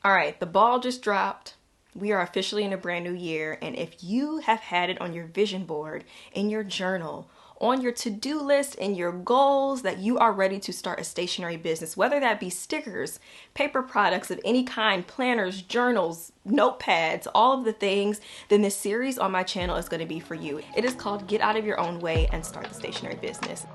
All right, the ball just dropped. We are officially in a brand new year, and if you have had it on your vision board, in your journal, on your to-do list, in your goals that you are ready to start a stationery business, whether that be stickers, paper products of any kind, planners, journals, notepads, all of the things, then this series on my channel is going to be for you. It is called Get Out of Your Own Way and Start the Stationery Business.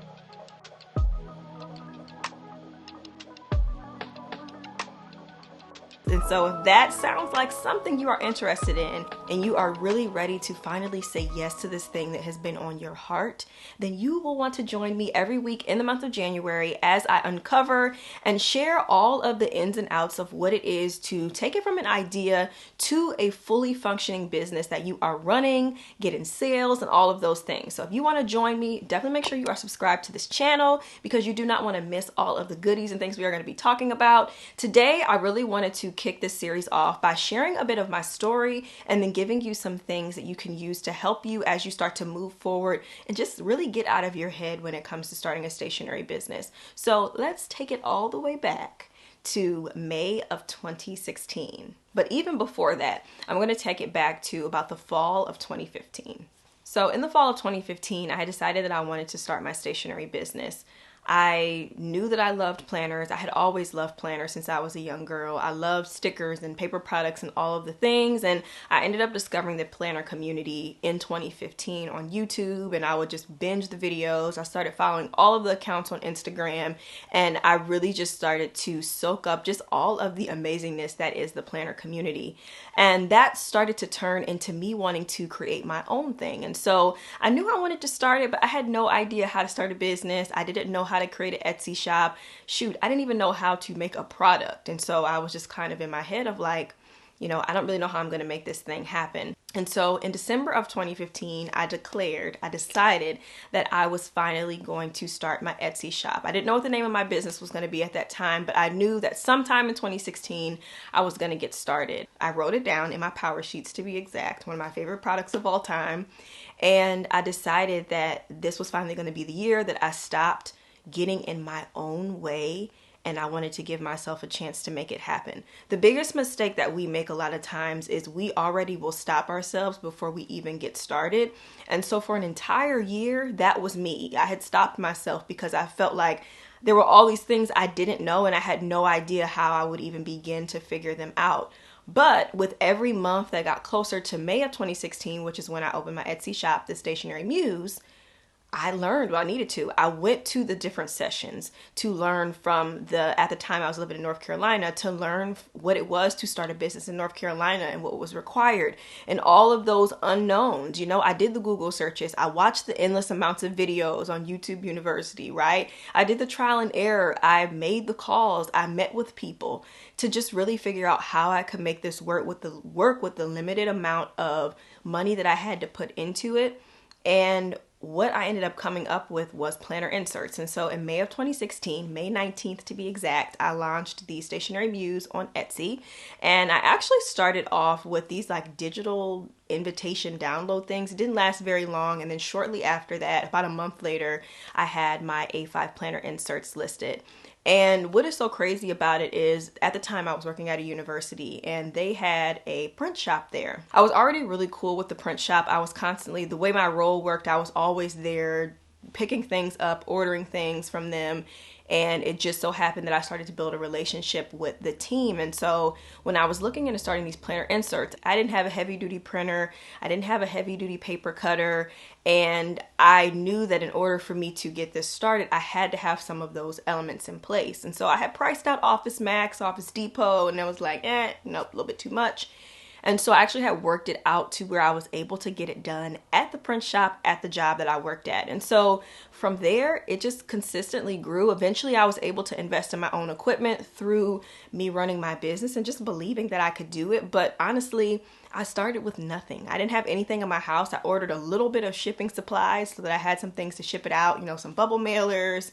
And so if that sounds like something you are interested in and you are really ready to finally say yes to this thing that has been on your heart, then you will want to join me every week in the month of January as I uncover and share all of the ins and outs of what it is to take it from an idea to a fully functioning business that you are running, getting sales, and all of those things. So if you want to join me, definitely make sure you are subscribed to this channel because you do not want to miss all of the goodies and things we are going to be talking about. Today, I really wanted to kick this series off by sharing a bit of my story and then giving you some things that you can use to help you as you start to move forward and just really get out of your head when it comes to starting a stationery business. So let's take it all the way back to May of 2016. But even before that, I'm going to take it back to about the fall of 2015. So in the fall of 2015, I decided that I wanted to start my stationery business. I knew that I loved planners. I had always loved planners since I was a young girl. I loved stickers and paper products and all of the things. And I ended up discovering the planner community in 2015 on YouTube, and I would just binge the videos. I started following all of the accounts on Instagram, and I really just started to soak up just all of the amazingness that is the planner community. And that started to turn into me wanting to create my own thing. And so I knew I wanted to start it, but I had no idea how to start a business. I didn't know how to create an Etsy shop. Shoot, I didn't even know how to make a product. And so I was just kind of in my head of like, I don't really know how I'm going to make this thing happen. And so in December of 2015, I decided that I was finally going to start my Etsy shop. I didn't know what the name of my business was going to be at that time, but I knew that sometime in 2016, I was going to get started. I wrote it down in my power sheets, to be exact, one of my favorite products of all time. And I decided that this was finally going to be the year that I stopped getting in my own way, and I wanted to give myself a chance to make it happen. The biggest mistake that we make a lot of times is we already will stop ourselves before we even get started. And so for an entire year, that was me. I had stopped myself because I felt like there were all these things I didn't know, and I had no idea how I would even begin to figure them out. But with every month that got closer to May of 2016, which is when I opened my Etsy shop, The Stationery Muse, I learned what I needed to. I went to the different sessions to learn from at the time I was living in North Carolina, to learn what it was to start a business in North Carolina and what was required and all of those unknowns. I did the Google searches. I watched the endless amounts of videos on YouTube University, right? I did the trial and error. I made the calls. I met with people to just really figure out how I could make this work with the limited amount of money that I had to put into it. And what I ended up coming up with was planner inserts. And so in May of 2016, May 19th to be exact, I launched the Stationery Muse on Etsy. And I actually started off with these like digital invitation download things. It didn't last very long. And then shortly after that, about a month later, I had my A5 planner inserts listed. And what is so crazy about it is at the time I was working at a university and they had a print shop there. I was already really cool with the print shop. I was constantly, the way my role worked, I was always there picking things up, ordering things from them. And it just so happened that I started to build a relationship with the team. And so when I was looking into starting these planner inserts, I didn't have a heavy duty printer. I didn't have a heavy duty paper cutter. And I knew that in order for me to get this started, I had to have some of those elements in place. And so I had priced out Office Max, Office Depot, and I was like, nope, a little bit too much. And so I actually had worked it out to where I was able to get it done at the print shop at the job that I worked at. And so from there, it just consistently grew. Eventually, I was able to invest in my own equipment through me running my business and just believing that I could do it. But honestly, I started with nothing. I didn't have anything in my house. I ordered a little bit of shipping supplies so that I had some things to ship it out, some bubble mailers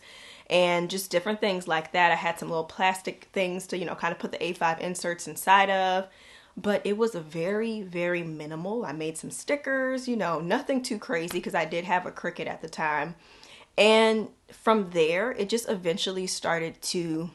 and just different things like that. I had some little plastic things to, kind of put the A5 inserts inside of. But it was a very, very minimal. I made some stickers, nothing too crazy because I did have a Cricut at the time. And from there, it just eventually started to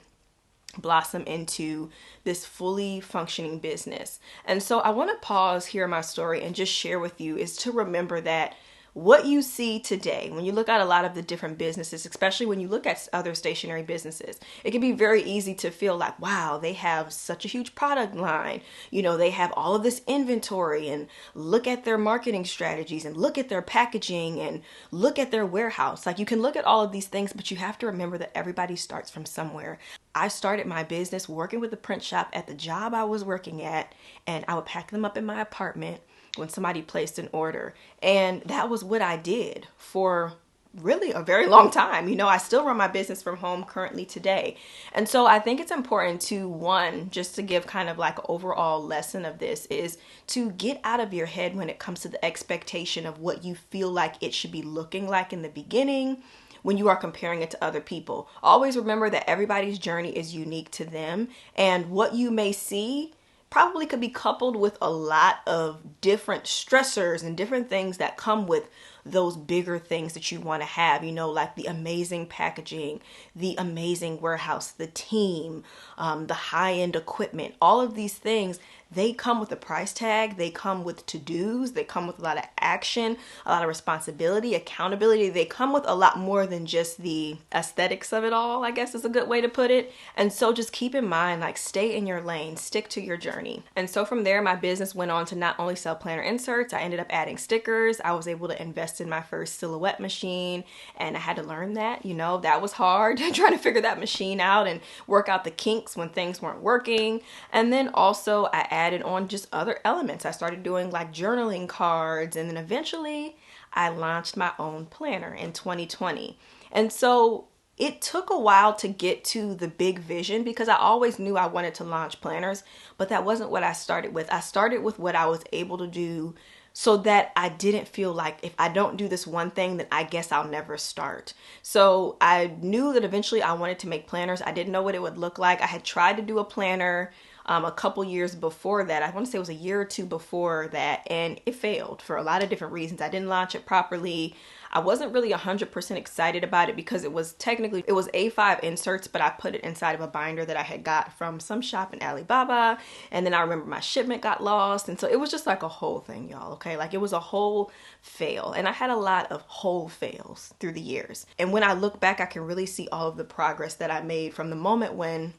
blossom into this fully functioning business. And so I want to pause here in my story and just share with you is to remember that what you see today, when you look at a lot of the different businesses, especially when you look at other stationery businesses, it can be very easy to feel like, wow, they have such a huge product line. You know, they have all of this inventory, and look at their marketing strategies, and look at their packaging, and look at their warehouse. Like, you can look at all of these things, but you have to remember that everybody starts from somewhere. I started my business working with the print shop at the job I was working at, and I would pack them up in my apartment when somebody placed an order. And that was what I did for really a very long time. You know, I still run my business from home currently today. And so I think it's important to, one, just to give kind of like an overall lesson of this, is to get out of your head when it comes to the expectation of what you feel like it should be looking like in the beginning when you are comparing it to other people. Always remember that everybody's journey is unique to them, and what you may see probably could be coupled with a lot of different stressors and different things that come with those bigger things that you want to have, you know, like the amazing packaging, the amazing warehouse, the team, the high-end equipment. All of these things, they come with a price tag. They come with to-dos. They come with a lot of action, a lot of responsibility, accountability. They come with a lot more than just the aesthetics of it all, I guess is a good way to put it. And so just keep in mind, like, stay in your lane, stick to your journey. And so from there, my business went on to not only sell planner inserts, I ended up adding stickers. I was able to invest in my first silhouette machine, and I had to learn that, you know, that was hard trying to figure that machine out and work out the kinks when things weren't working. And then also I added on just other elements. I started doing like journaling cards, and then eventually I launched my own planner in 2020. And so it took a while to get to the big vision, because I always knew I wanted to launch planners, but that wasn't what I started with. I started with what I was able to do so that I didn't feel like if I don't do this one thing, then I guess I'll never start. So I knew that eventually I wanted to make planners. I didn't know what it would look like. I had tried to do a planner a couple years before that. I want to say it was a year or two before that, and it failed for a lot of different reasons. I didn't launch it properly. I wasn't really 100% excited about it because it was A5 inserts, but I put it inside of a binder that I had got from some shop in Alibaba. And then I remember my shipment got lost. And so it was just like a whole thing, y'all, okay? Like, it was a whole fail. And I had a lot of whole fails through the years. And when I look back, I can really see all of the progress that I made from the moment when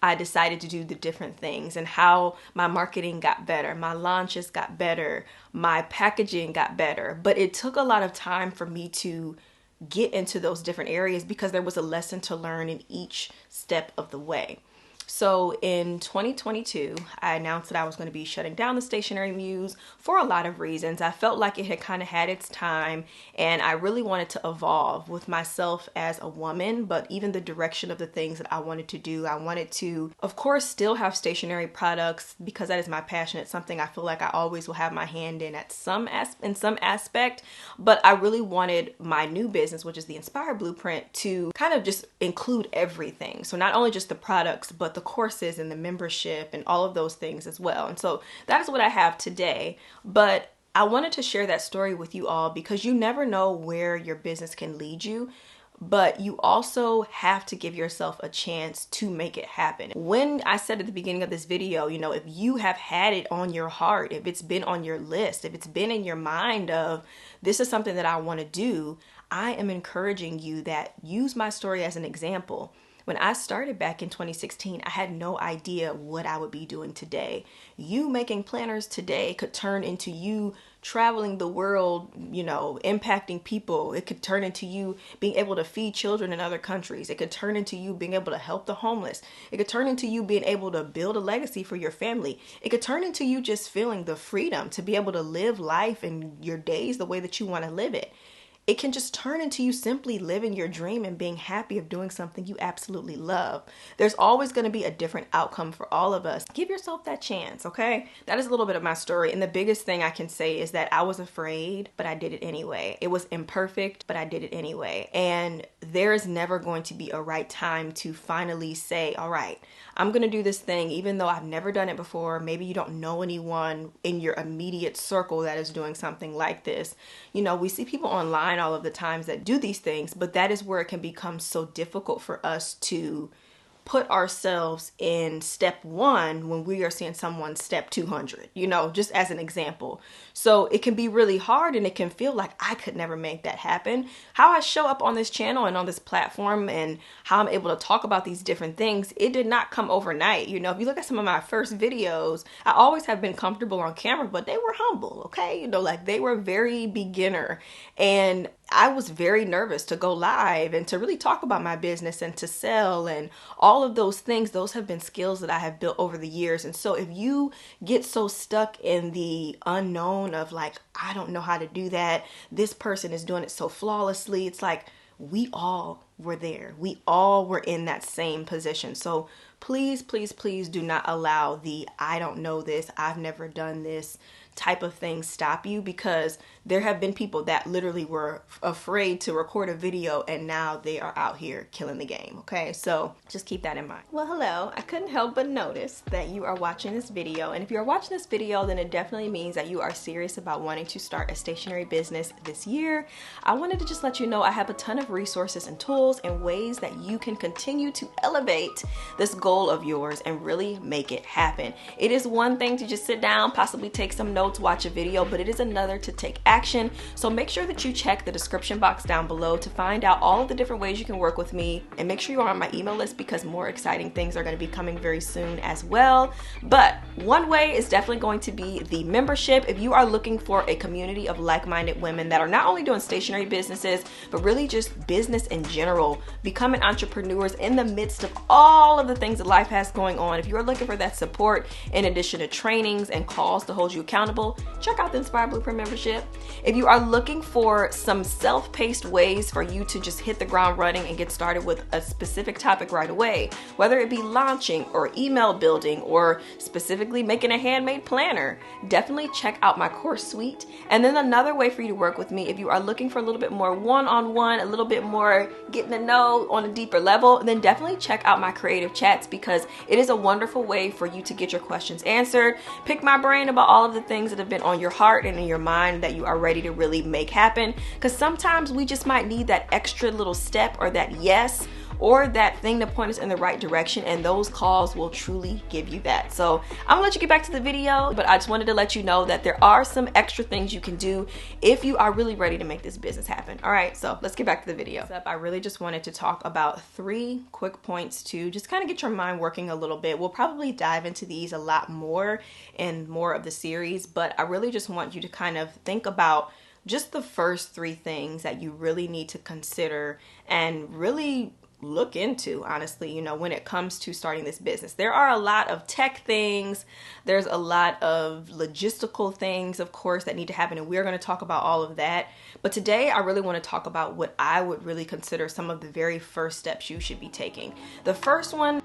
I decided to do the different things, and how my marketing got better, my launches got better, my packaging got better. But it took a lot of time for me to get into those different areas because there was a lesson to learn in each step of the way. So in 2022, I announced that I was going to be shutting down the Stationery Muse for a lot of reasons. I felt like it had kind of had its time, and I really wanted to evolve with myself as a woman, but even the direction of the things that I wanted to do. I wanted to, of course, still have stationery products because that is my passion. It's something I feel like I always will have my hand in some aspect, but I really wanted my new business, which is the Inspire Blueprint, to kind of just include everything. So not only just the products, but the courses and the membership and all of those things as well. And so that is what I have today. But I wanted to share that story with you all because you never know where your business can lead you, but you also have to give yourself a chance to make it happen. When I said at the beginning of this video, you know, if you have had it on your heart, if it's been on your list, if it's been in your mind of this is something that I want to do, I am encouraging you that use my story as an example. When I started back in 2016, I had no idea what I would be doing today. You making planners today could turn into you traveling the world, you know, impacting people. It could turn into you being able to feed children in other countries. It could turn into you being able to help the homeless. It could turn into you being able to build a legacy for your family. It could turn into you just feeling the freedom to be able to live life and your days the way that you want to live it. It can just turn into you simply living your dream and being happy of doing something you absolutely love. There's always going to be a different outcome for all of us. Give yourself that chance, okay? That is a little bit of my story. And the biggest thing I can say is that I was afraid, but I did it anyway. It was imperfect, but I did it anyway. And there is never going to be a right time to finally say, all right, I'm going to do this thing, even though I've never done it before. Maybe you don't know anyone in your immediate circle that is doing something like this. You know, we see people online all of the times that do these things, but that is where it can become so difficult for us to put ourselves in step 1 when we are seeing someone step 200, just as an example. So it can be really hard and it can feel like I could never make that happen. How I show up on this channel and on this platform and how I'm able to talk about these different things, it did not come overnight. If you look at some of my first videos, I always have been comfortable on camera, but they were humble, okay? Like they were very beginner, and I was very nervous to go live and to really talk about my business and to sell and all of those things. Those have been skills that I have built over the years. And so if you get so stuck in the unknown of like, I don't know how to do that, this person is doing it so flawlessly, it's like we all were there. We all were in that same position. So please, please, please do not allow the I don't know this, I've never done this type of thing stop you, because there have been people that literally were afraid to record a video and now they are out here killing the game. Okay, so just keep that in mind. Well, hello, I couldn't help but notice that you are watching this video, and if you're watching this video, then it definitely means that you are serious about wanting to start a stationery business this year. I wanted to just let you know I have a ton of resources and tools and ways that you can continue to elevate this goal of yours and really make it happen. It is one thing to just sit down, possibly take some notes, watch a video, but it is another to take action. So make sure that you check the description box down below to find out all of the different ways you can work with me, and make sure you are on my email list because more exciting things are going to be coming very soon as well. But one way is definitely going to be the membership. If you are looking for a community of like-minded women that are not only doing stationery businesses, but really just business in general, becoming entrepreneurs in the midst of all of the things that life has going on, if you are looking for that support in addition to trainings and calls to hold you accountable, check out the Inspire Blueprint membership. If you are looking for some self-paced ways for you to just hit the ground running and get started with a specific topic right away, whether it be launching or email building or specifically making a handmade planner, definitely check out my course suite. And then another way for you to work with me, if you are looking for a little bit more one-on-one, a little bit more getting to know on a deeper level, then definitely check out my creative chats, because it is a wonderful way for you to get your questions answered, pick my brain about all of the things that have been on your heart and in your mind that you are ready to really make happen. Because sometimes we just might need that extra little step or that yes or that thing to point us in the right direction, and those calls will truly give you that. So I'm gonna let you get back to the video, but I just wanted to let you know that there are some extra things you can do if you are really ready to make this business happen. All right, so let's get back to the video. I really just wanted to talk about 3 quick points to just kind of get your mind working a little bit. We'll probably dive into these a lot more in more of the series, but I really just want you to kind of think about just the first 3 things that you really need to consider and really look into, honestly, when it comes to starting this business. There are a lot of tech things, there's a lot of logistical things, of course, that need to happen, and we're going to talk about all of that. But today I really want to talk about what I would really consider some of the very first steps you should be taking. The first one,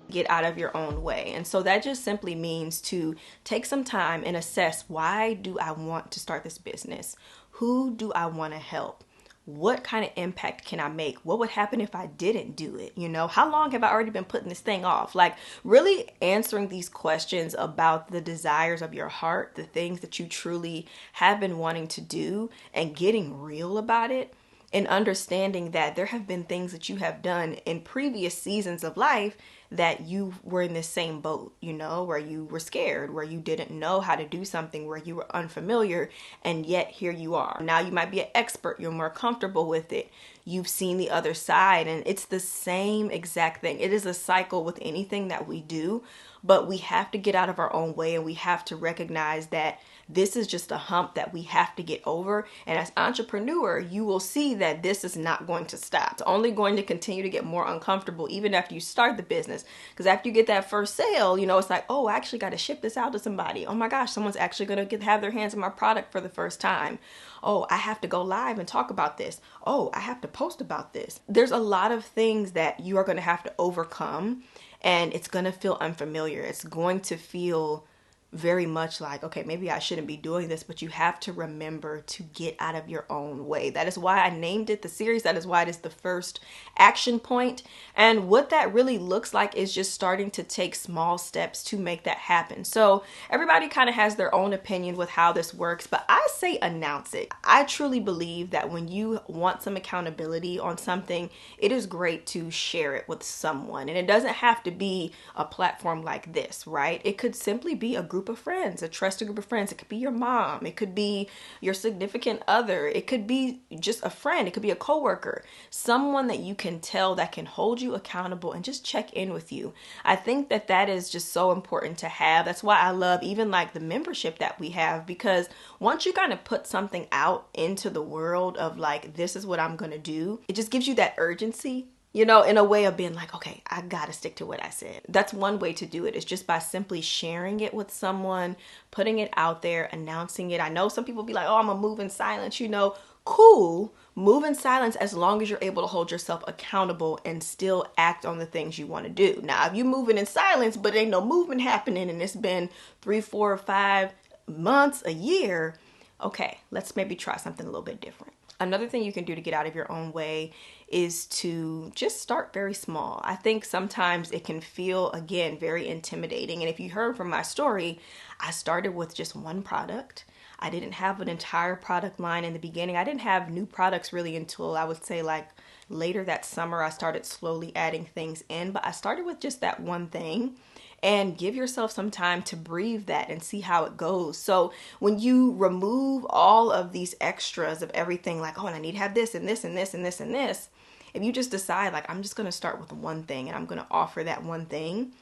get out of your own way. And so that just simply means to take some time and assess, why do I want to start this business? Who do I want to help? What kind of impact can I make? What would happen if I didn't do it? How long have I already been putting this thing off? Like really answering these questions about the desires of your heart, the things that you truly have been wanting to do, and getting real about it, and understanding that there have been things that you have done in previous seasons of life that you were in the same boat, where you were scared, where you didn't know how to do something, where you were unfamiliar, and yet here you are. Now you might be an expert, you're more comfortable with it, you've seen the other side, and it's the same exact thing. It is a cycle with anything that we do, but we have to get out of our own way, and we have to recognize that this is just a hump that we have to get over. And as an entrepreneur, you will see that this is not going to stop. It's only going to continue to get more uncomfortable even after you start the business. Because after you get that first sale, it's like, oh, I actually got to ship this out to somebody. Oh my gosh, someone's actually going to have their hands on my product for the first time. Oh, I have to go live and talk about this. Oh, I have to post about this. There's a lot of things that you are going to have to overcome, and it's going to feel unfamiliar. It's going to feel very much like, okay, maybe I shouldn't be doing this, but you have to remember to get out of your own way. That is why I named it the series. That is why it is the first action point. And what that really looks like is just starting to take small steps to make that happen. So everybody kind of has their own opinion with how this works, but I say announce it. I truly believe that when you want some accountability on something, it is great to share it with someone. And it doesn't have to be a platform like this, right? It could simply be a group of friends, a trusted group of friends. It could be your mom. It could be your significant other. It could be just a friend. It could be a coworker, someone that you can tell that can hold you accountable and just check in with you. I think that that is just so important to have. That's why I love even like the membership that we have, because once you kind of put something out into the world of like, this is what I'm going to do, it just gives you that urgency, you know, in a way of being like, okay, I gotta stick to what I said. That's one way to do it, is just by simply sharing it with someone, putting it out there, announcing it. I know some people be like, oh, I'm gonna move in silence, you know, cool. Move in silence as long as you're able to hold yourself accountable and still act on the things you want to do. Now, if you're moving in silence, but ain't no movement happening and it's been 3, 4, 5 months, a year, okay, let's maybe try something a little bit different. Another thing you can do to get out of your own way is to just start very small. I think sometimes it can feel, again, very intimidating. And if you heard from my story, I started with just one product. I didn't have an entire product line in the beginning. I didn't have new products really until I would say like later that summer. I started slowly adding things in, but I started with just that one thing. And give yourself some time to breathe that and see how it goes. So when you remove all of these extras of everything, like, oh, and I need to have this and this and this and this and this, if you just decide like, I'm just going to start with one thing and I'm going to offer that one thing,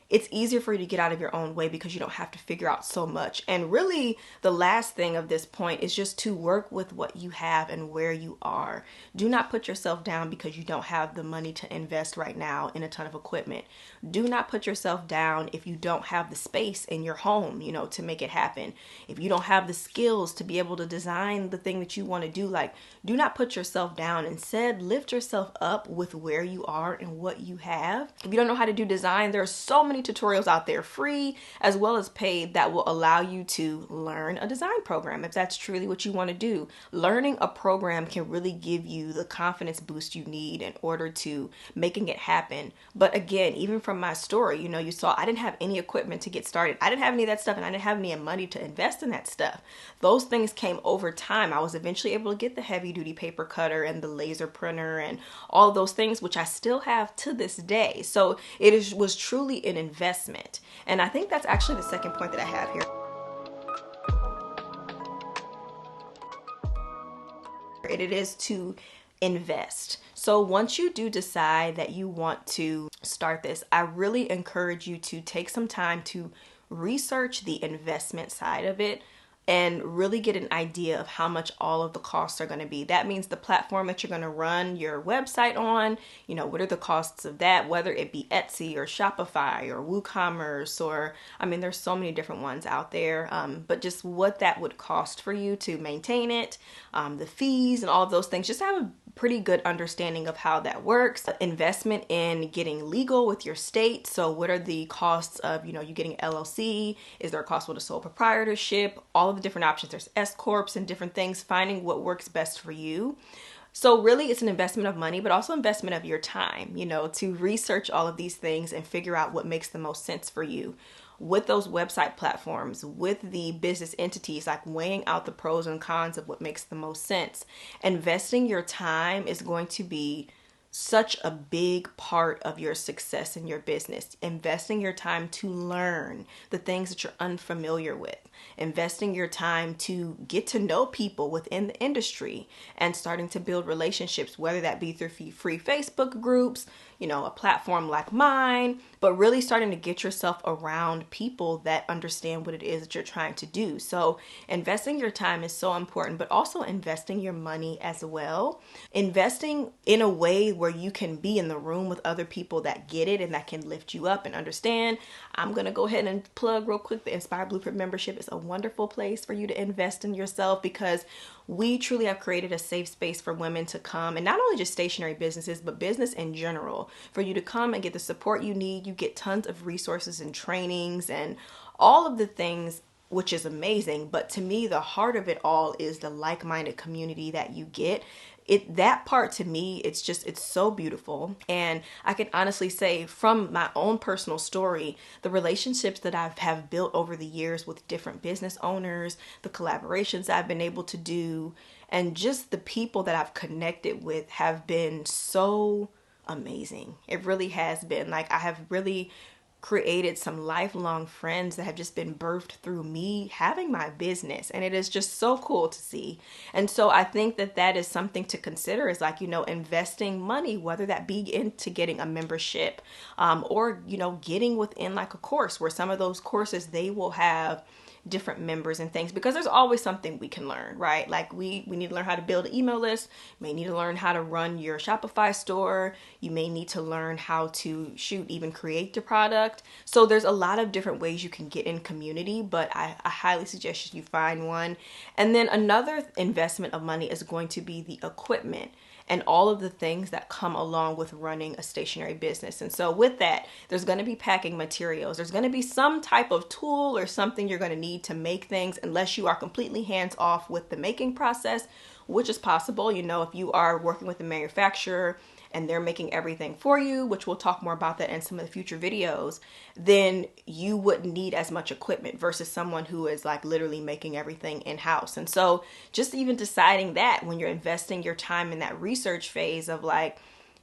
it's easier for you to get out of your own way because you don't have to figure out so much. And really, the last thing of this point is just to work with what you have and where you are. Do not put yourself down because you don't have the money to invest right now in a ton of equipment. Do not put yourself down if you don't have the space in your home, you know, to make it happen. If you don't have the skills to be able to design the thing that you want to do, like, do not put yourself down. Instead, lift yourself up with where you are and what you have. If you don't know how to do design, there are so many tutorials out there, free as well as paid, that will allow you to learn a design program if that's truly what you want to do. Learning a program can really give you the confidence boost you need in order to making it happen. But again, even from my story, you know, you saw I didn't have any equipment to get started. I didn't have any of that stuff, and I didn't have any money to invest in that stuff. Those things came over time. I was eventually able to get the heavy duty paper cutter and the laser printer and all of those things, which I still have to this day. So was truly an investment. And I think that's actually the second point that I have here. It is to invest. So once you do decide that you want to start this, I really encourage you to take some time to research the investment side of it and really get an idea of how much all of the costs are going to be. That means the platform that you're going to run your website on, you know, what are the costs of that, whether it be Etsy or Shopify or WooCommerce, or, I mean, there's so many different ones out there, but just what that would cost for you to maintain it, the fees and all of those things. Just have a pretty good understanding of how that works. Investment in getting legal with your state. So what are the costs of, you know, you getting LLC? Is there a cost with a sole proprietorship? All of the different options. There's S corps and different things, finding what works best for you. So really it's an investment of money, but also investment of your time, you know, to research all of these things and figure out what makes the most sense for you. With those website platforms, with the business entities, like weighing out the pros and cons of what makes the most sense. Investing your time is going to be such a big part of your success in your business. Investing your time to learn the things that you're unfamiliar with. Investing your time to get to know people within the industry and starting to build relationships, whether that be through free Facebook groups, you know, a platform like mine, but really starting to get yourself around people that understand what it is that you're trying to do. So investing your time is so important, but also investing your money as well. Investing in a way where you can be in the room with other people that get it and that can lift you up and understand. I'm going to go ahead and plug real quick. The Inspire Blueprint membership is a wonderful place for you to invest in yourself, because we truly have created a safe space for women to come, and not only just stationery businesses, but business in general, for you to come and get the support you need. You get tons of resources and trainings and all of the things, which is amazing. But to me, the heart of it all is the like-minded community that you get. That part to me, it's so beautiful. And I can honestly say from my own personal story, the relationships that I have built over the years with different business owners, the collaborations I've been able to do, and just the people that I've connected with have been so amazing. It really has been. Like, I have really created some lifelong friends that have just been birthed through me having my business, and it is just so cool to see. And so I think that that is something to consider, is like, investing money, whether that be into getting a membership, or getting within like a course, where some of those courses, they will have different members and things, because there's always something we can learn, right? Like we need to learn how to build an email list. You may need to learn how to run your Shopify store. You may need to learn how to even create your product. So there's a lot of different ways you can get in community, but I highly suggest you find one. And then another investment of money is going to be the equipment and all of the things that come along with running a stationery business. And so with that, there's going to be packing materials. There's going to be some type of tool or something you're going to need to make things, unless you are completely hands off with the making process, which is possible. If you are working with a manufacturer and they're making everything for you, which we'll talk more about that in some of the future videos, then you wouldn't need as much equipment versus someone who is like literally making everything in-house. And so just even deciding that when you're investing your time in that research phase of like,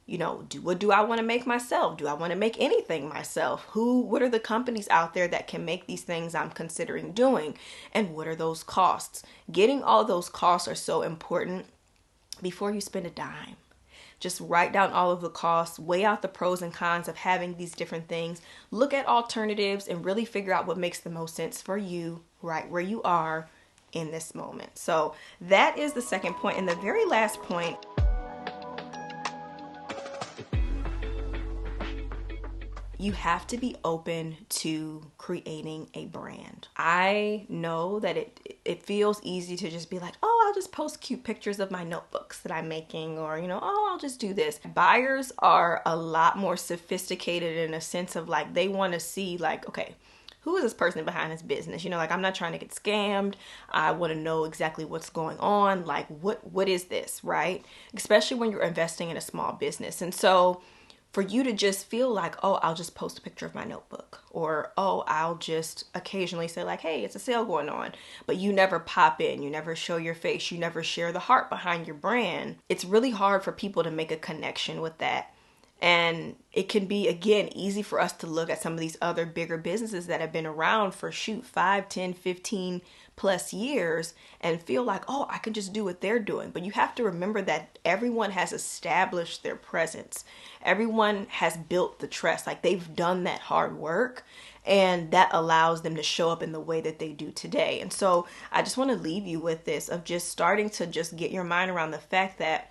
what do I want to make myself? Do I want to make anything myself? What are the companies out there that can make these things I'm considering doing? And what are those costs? Getting all those costs are so important before you spend a dime. Just write down all of the costs, weigh out the pros and cons of having these different things, look at alternatives, and really figure out what makes the most sense for you right where you are in this moment. So that is the second point. And the very last point, you have to be open to creating a brand. I know that it feels easy to just be like, oh, I'll just post cute pictures of my notebooks that I'm making, or, oh, I'll just do this. Buyers are a lot more sophisticated in a sense of like, they want to see like, okay, who is this person behind this business? Like, I'm not trying to get scammed. I want to know exactly what's going on. Like, what is this, right? Especially when you're investing in a small business. And so for you to just feel like, oh, I'll just post a picture of my notebook, or, oh, I'll just occasionally say like, hey, it's a sale going on, but you never pop in, you never show your face, you never share the heart behind your brand. It's really hard for people to make a connection with that. And it can be, again, easy for us to look at some of these other bigger businesses that have been around for 5, 10, 15 plus years and feel like, oh, I can just do what they're doing. But you have to remember that everyone has established their presence. Everyone has built the trust. Like, they've done that hard work, and that allows them to show up in the way that they do today. And so I just want to leave you with this of just starting to just get your mind around the fact that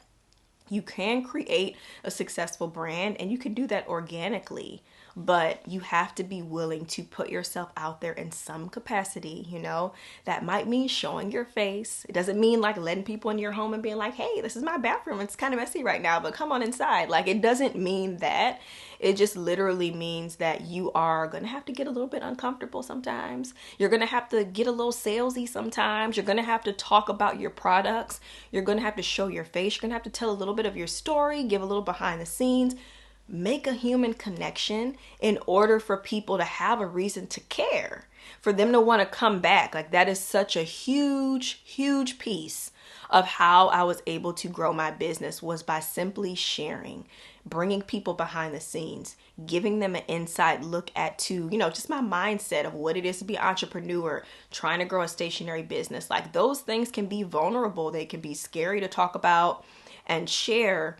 you can create a successful brand, and you can do that organically, but you have to be willing to put yourself out there in some capacity. That might mean showing your face. It doesn't mean like letting people in your home and being like, hey, this is my bathroom, it's kind of messy right now, but come on inside. Like, it doesn't mean that. It just literally means that you are going to have to get a little bit uncomfortable sometimes. You're going to have to get a little salesy sometimes. You're going to have to talk about your products. You're going to have to show your face. You're going to have to tell a little bit of your story, give a little behind the scenes, make a human connection in order for people to have a reason to care, for them to want to come back. Like, that is such a huge, huge piece of how I was able to grow my business, was by simply sharing, bringing people behind the scenes, giving them an inside look at just my mindset of what it is to be an entrepreneur, trying to grow a stationery business. Like, those things can be vulnerable. They can be scary to talk about and share,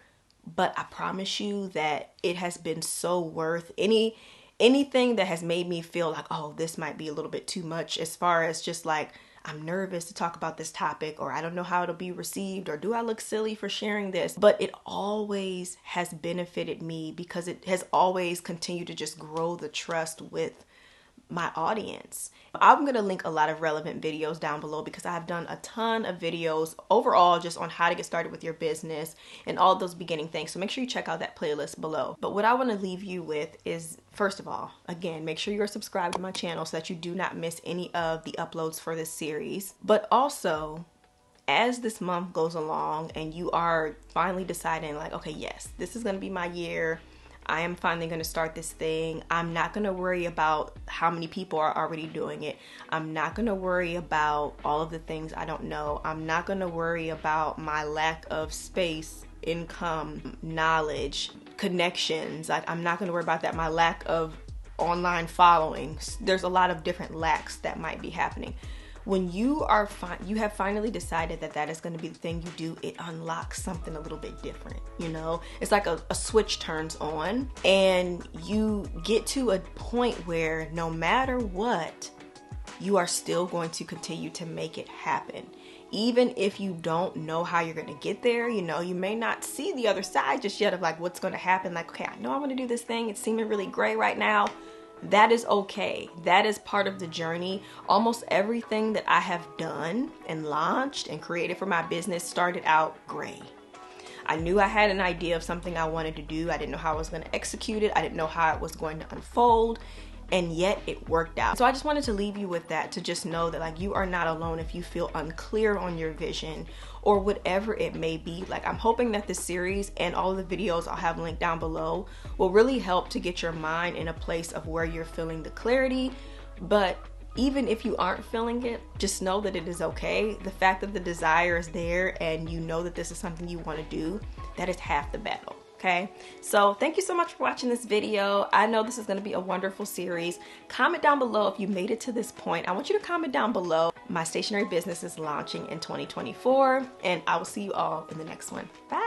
but I promise you that it has been so worth anything that has made me feel like, oh, this might be a little bit too much, as far as just like, I'm nervous to talk about this topic, or I don't know how it'll be received, or do I look silly for sharing this? But it always has benefited me, because it has always continued to just grow the trust with my audience. I'm going to link a lot of relevant videos down below because I've done a ton of videos overall just on how to get started with your business and all those beginning things. So make sure you check out that playlist below. But what I want to leave you with is, first of all, again, make sure you're subscribed to my channel so that you do not miss any of the uploads for this series. But also, as this month goes along and you are finally deciding like, okay, yes, this is going to be my year. I am finally going to start this thing. I'm not going to worry about how many people are already doing it. I'm not going to worry about all of the things I don't know. I'm not going to worry about my lack of space, income, knowledge, connections. I'm not going to worry about that. My lack of online following. There's a lot of different lacks that might be happening. When you have finally decided that that is going to be the thing you do, it unlocks something a little bit different, you know? It's like a switch turns on and you get to a point where no matter what, you are still going to continue to make it happen. Even if you don't know how you're going to get there, you know, you may not see the other side just yet of like what's going to happen. Like, okay, I know I'm going to do this thing. It's seeming really gray right now. That is okay. That is part of the journey. Almost everything that I have done and launched and created for my business started out gray. I knew I had an idea of something I wanted to do. I didn't know how I was going to execute it. I didn't know how it was going to unfold. And yet it worked out. So I just wanted to leave you with that, to just know that like you are not alone if you feel unclear on your vision or whatever it may be. Like, I'm hoping that this series and all the videos I'll have linked down below will really help to get your mind in a place of where you're feeling the clarity. But even if you aren't feeling it, just know that it is okay. The fact that the desire is there and you know that this is something you want to do, that is half the battle. Okay, so thank you so much for watching this video. I know this is going to be a wonderful series. Comment down below if you made it to this point. I want you to comment down below. My stationery business is launching in 2024, and I will see you all in the next one. Bye.